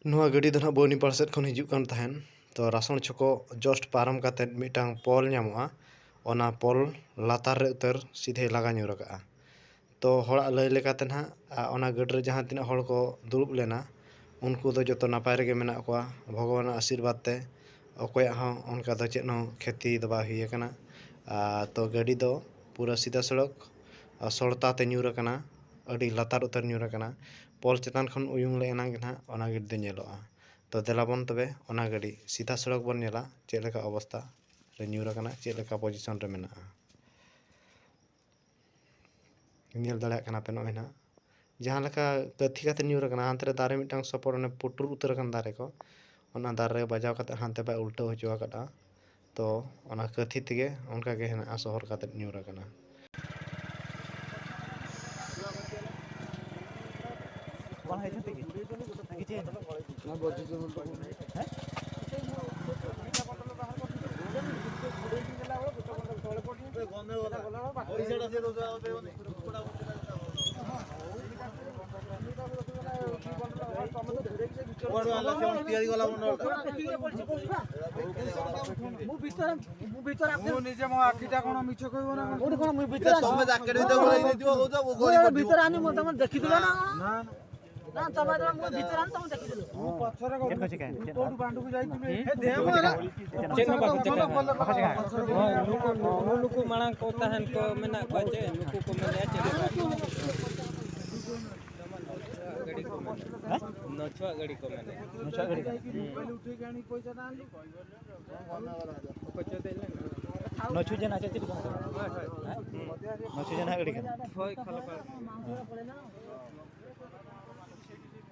ᱱᱚᱣᱟ ᱜᱟᱹᱰᱤ ᱫᱚ ᱱᱟᱦᱟᱜ ᱵᱚᱱᱤᱯᱟᱲ ᱥᱮᱫ ᱠᱷᱚᱱ ᱦᱤᱡᱩᱜ ᱠᱟᱱ ᱛᱟᱦᱮᱱ ᱛᱚ ᱨᱟᱥᱚᱱ ᱪᱷᱚᱠᱚ ᱡᱚᱥᱴ ᱯᱟᱨᱚᱢ ᱠᱟᱛᱮᱫ ᱢᱤᱫᱴᱟᱝ ᱯᱚᱞ ᱧᱟᱢᱚᱜᱼᱟ ᱚᱱᱟ ᱯᱚᱞ ᱞᱟᱛᱟᱨ ᱨᱮ ᱩᱛᱟᱹᱨ ᱥᱤᱫᱷᱟᱹᱭ ᱞᱟᱜᱟ ᱧᱩᱨ ᱟᱠᱟᱜᱼᱟ ᱛᱚ ᱦᱚᱲᱟᱜ ᱞᱟᱹᱭ ᱞᱮᱠᱟᱛᱮ ᱱᱟᱦᱟᱜ ᱚᱱᱟ ᱜᱟᱹᱰᱤ ᱨᱮ ᱡᱟᱦᱟᱸ ᱛᱤᱱᱟᱹᱜ ᱦᱚᱲ ᱠᱚ ᱫᱩᱲᱩᱵ ᱞᱮᱱᱟ ᱩᱱᱠᱩ ᱫᱚ ᱡᱚᱛᱚ ᱱᱟᱯᱟᱭ ᱨᱮᱜᱮ ᱢᱮᱱᱟᱜ ᱠᱚᱣᱟ ᱵᱷᱚᱜᱚᱵᱟᱱᱟᱜ ᱟᱥᱤᱨᱵᱟᱫᱽ ᱛᱮ ᱚᱠᱚᱭᱟᱜ ᱦᱚᱸ ᱚᱱᱠᱟ ᱫᱚ ᱪᱮᱫ ᱦᱚᱸ ᱠᱷᱚᱛᱤ ᱫᱚ ᱵᱟᱭ ᱦᱩᱭ ᱟᱠᱟᱱᱟ ᱛᱚ ᱜᱟᱹᱰᱤ ᱫᱚ ᱯᱩᱨᱟᱹ ᱥᱤᱫᱷᱟ ᱥᱚᱲᱚᱠ ᱥᱚᱲᱛᱟ ᱛᱮ ᱧᱩᱨ ᱟᱠᱟᱱᱟ ᱟᱹᱰᱤ ᱞᱟᱛᱟᱨ ᱩᱛᱟᱹᱨ ᱧᱩᱨ ᱟᱠᱟᱱᱟ ᱯᱚᱞ ᱪᱮᱛᱟᱱ ᱠᱷᱚᱱ ᱩᱭᱩᱝ ᱞᱮ ᱮᱱᱟᱝ ᱜᱮ ᱱᱟᱦᱟᱜ ᱚᱱᱟ ᱜᱟᱹᱰᱤ ᱫᱚ ᱧᱮᱞᱚᱜᱼᱟ ᱛᱚ ᱫᱮᱞᱟᱵᱚᱱ ᱛᱚᱵᱮ ᱚᱱᱟ ᱜᱟᱹᱰᱤ ᱥᱤᱫᱷᱟ ᱥᱚᱲᱚᱠ ᱵᱚᱱ ᱧᱮᱞᱟ ᱪᱮᱫ ᱞᱮᱠᱟ ᱚᱵᱚᱥᱛᱟ ᱨᱮ ᱧᱩᱨ ᱟᱠᱟᱱᱟ ᱪᱮᱫ ᱞᱮᱠᱟ ᱯᱚᱡᱤᱥᱚᱱ ᱨᱮ ᱢᱮᱱᱟᱜᱼᱟ ᱧᱮᱞ ᱫᱟᱲᱮᱭᱟᱜ ᱠᱟᱱᱟ ᱯᱮ ᱱᱚᱜᱼᱚᱭ ᱱᱟᱦᱟᱜ ᱡᱟᱦᱟᱸ ᱞᱮᱠᱟ ᱠᱟᱹᱛᱷᱤ ᱠᱟᱛᱮ ᱧᱩᱨ ᱟᱠᱟᱱᱟ ᱦᱟᱱᱛᱮ ᱨᱮ ᱫᱟᱨᱮ ᱢᱤᱫᱴᱟᱝ ᱥᱚᱯᱚᱨ ᱚᱱᱮ ᱯᱩᱴᱩᱨ ᱩᱛᱟᱹᱨ ᱟᱠᱟᱱ ᱫᱟᱨᱮ ᱠᱚ ᱚᱱᱟ ᱫᱟᱨᱮ ᱨᱮ ᱵᱟᱡᱟᱣ ᱠᱟᱛᱮ ᱦᱟᱱᱛᱮ ᱵᱟᱭ ᱩᱞᱴᱟᱹᱣ ᱦᱚᱪᱚ ᱟᱠᱟᱫᱼᱟ ᱛᱚ ᱚᱱᱟ ᱠᱟᱹᱛᱷᱤ ᱛᱮᱜᱮ ᱚᱱᱠᱟ ᱜᱮ ᱦᱮᱱᱟᱜᱼᱟ ᱥᱚᱦᱚᱨ ᱠᱟᱛᱮ ᱧᱩᱨ ᱟᱠᱟᱱᱟ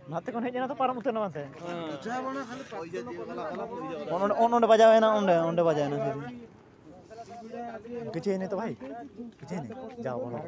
नाते कौन है जना तो पारम उतर ना मानते ओंडे बजावे ना ओंडे बजावे ना किचे नहीं तो भाई किचे नहीं जाओ बोलो